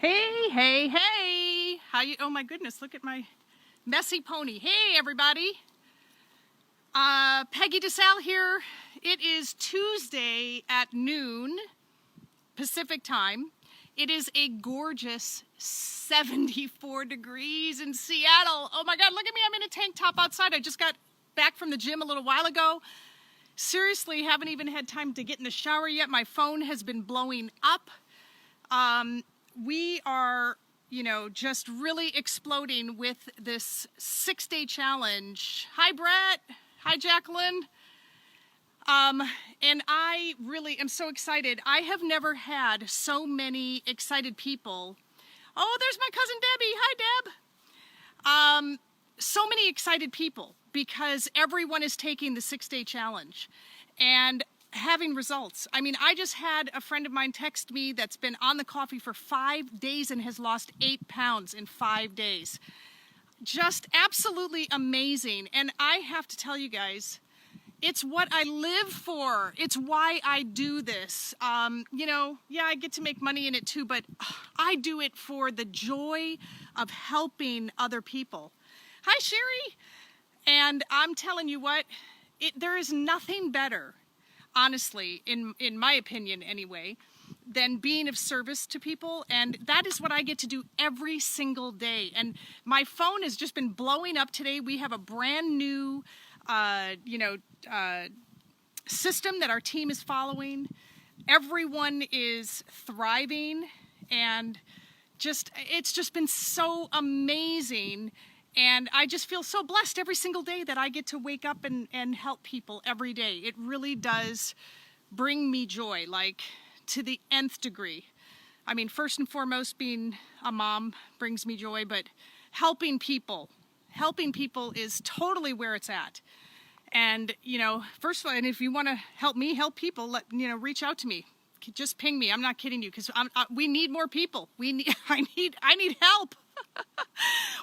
Hey, hey, hey. How you? Oh my goodness, look at my messy pony. Hey, everybody. Peggy DeSalle here. It is Tuesday at noon Pacific time. It is a gorgeous 74 degrees in Seattle. Oh my God, look at me. I'm in a tank top outside. I just got back from the gym a little while ago. Seriously, haven't even had time to get in the shower yet. My phone has been blowing up. We are, just really exploding with this 6-day challenge. Hi, Brett. Hi, Jacqueline. And I really am so excited. I have never had so many excited people. Oh, there's my cousin Debbie. Hi, Deb. So many excited people because everyone is taking the 6-day challenge and having results. I mean, I just had a friend of mine text me that's been on the coffee for 5 days and has lost 8 pounds in 5 days. Just absolutely amazing. And I have to tell you guys, it's what I live for. It's why I do this. Yeah, I get to make money in it too, but I do it for the joy of helping other people. Hi, Sherry. And I'm telling you what, there is nothing better, honestly, in my opinion anyway, than being of service to people. And that is what I get to do every single day. And my phone has just been blowing up today. We have a brand new, system that our team is following. Everyone is thriving, and it's just been so amazing. And I just feel so blessed every single day that I get to wake up and help people every day. It really does bring me joy, like to the nth degree. I mean, first and foremost, being a mom brings me joy, but helping people is totally where it's at. And, first of all, and if you want to help me help people, reach out to me. Just ping me. I'm not kidding you, because we need more people. I need help.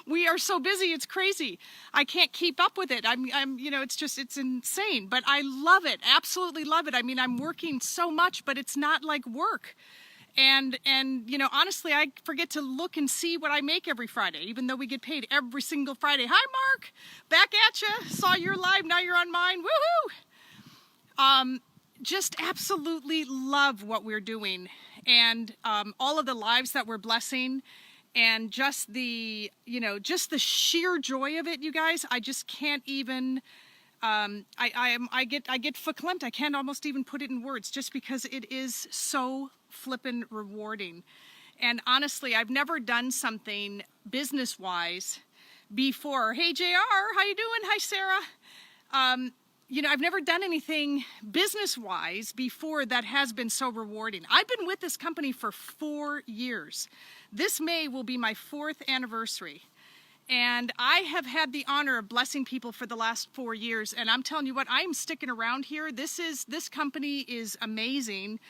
We are so busy, it's crazy. I can't keep up with it. It's insane, but I love it. Absolutely love it. I mean, I'm working so much, but it's not like work. And honestly, I forget to look and see what I make every Friday, even though we get paid every single Friday. Hi, Mark. Back at you. Saw your live. Now you're on mine. Woohoo! Just absolutely love what we're doing, and all of the lives that we're blessing. And just the sheer joy of it, you guys, I just can't even, I get verklempt. I can't almost even put it in words, just because it is so flippin' rewarding. And honestly, I've never done something business-wise before. Hey, JR, how you doing? Hi, Sarah. I've never done anything business-wise before that has been so rewarding. I've been with this company for 4 years. This May will be my 4th anniversary. And I have had the honor of blessing people for the last 4 years. And I'm telling you what, I'm sticking around here. This company is amazing.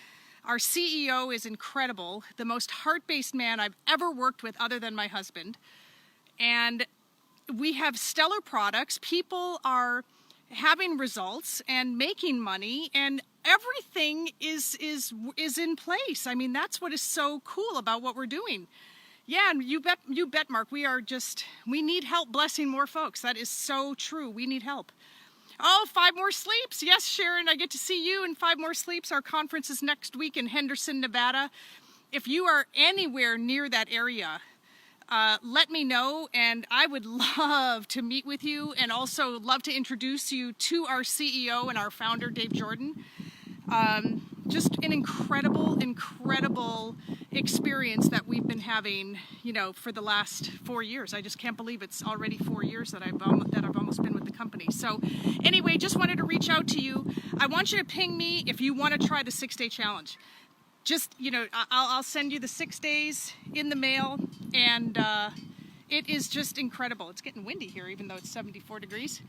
Our CEO is incredible. The most heart-based man I've ever worked with other than my husband. And we have stellar products. People are having results and making money, and everything is in place. I mean, that's what is so cool about what we're doing. Yeah, and you bet, Mark. We need help blessing more folks. That is so true. We need help. Oh, 5 more sleeps. Yes, Sharon, I get to see you in 5 more sleeps. Our conference is next week in Henderson, Nevada. If you are anywhere near that area, let me know, and I would love to meet with you, and also love to introduce you to our CEO and our founder, Dave Jordan. Just an incredible experience that we've been having, for the last 4 years. I just can't believe it's already 4 years that I've almost been with the company. So anyway, just wanted to reach out to you. I want you to ping me if you want to try the 6-day challenge. Just, I'll send you the 6 days in the mail, and it is just incredible. It's getting windy here, even though it's 74 degrees,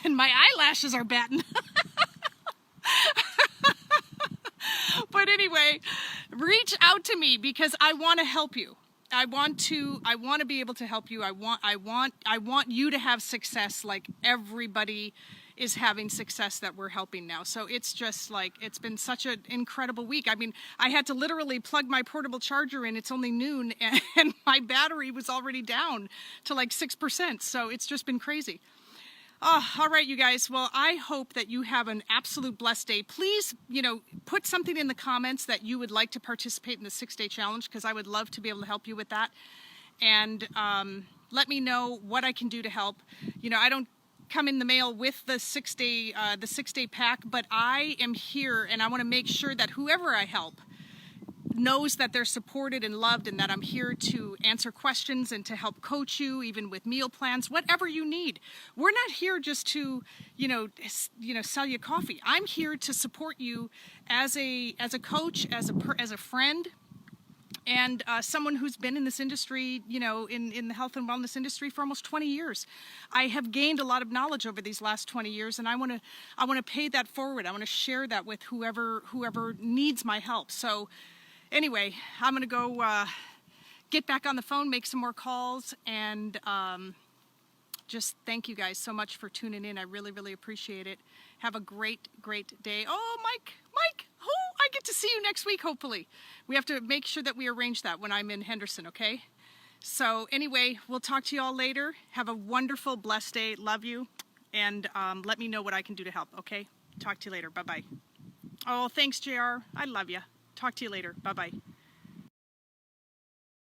and my eyelashes are batting. But anyway, reach out to me because I want to help you. I want to be able to help you. I want you to have success like everybody is having success that we're helping now. So it's just like, it's been such an incredible week. I mean, I had to literally plug my portable charger in. It's only noon and my battery was already down to like 6%. So it's just been crazy. All right, you guys. Well, I hope that you have an absolute blessed day. Please, put something in the comments that you would like to participate in the 6-day challenge, because I would love to be able to help you with that. And let me know what I can do to help. I don't come in the mail with the 6-day pack, but I am here and I want to make sure that whoever I help knows that they're supported and loved, and that I'm here to answer questions and to help coach you, even with meal plans, whatever you need. We're not here just to, sell you coffee. I'm here to support you as a coach, as a friend, and someone who's been in this industry, in the health and wellness industry for almost 20 years. I have gained a lot of knowledge over these last 20 years, and I want to pay that forward. I want to share that with whoever needs my help. So anyway, I'm going to go get back on the phone, make some more calls, and just thank you guys so much for tuning in. I really, really appreciate it. Have a great, great day. Oh, Mike, I get to see you next week, hopefully. We have to make sure that we arrange that when I'm in Henderson, okay? So anyway, we'll talk to you all later. Have a wonderful, blessed day. Love you. And let me know what I can do to help, okay? Talk to you later. Bye-bye. Oh, thanks, JR. I love you. Talk to you later. Bye-bye.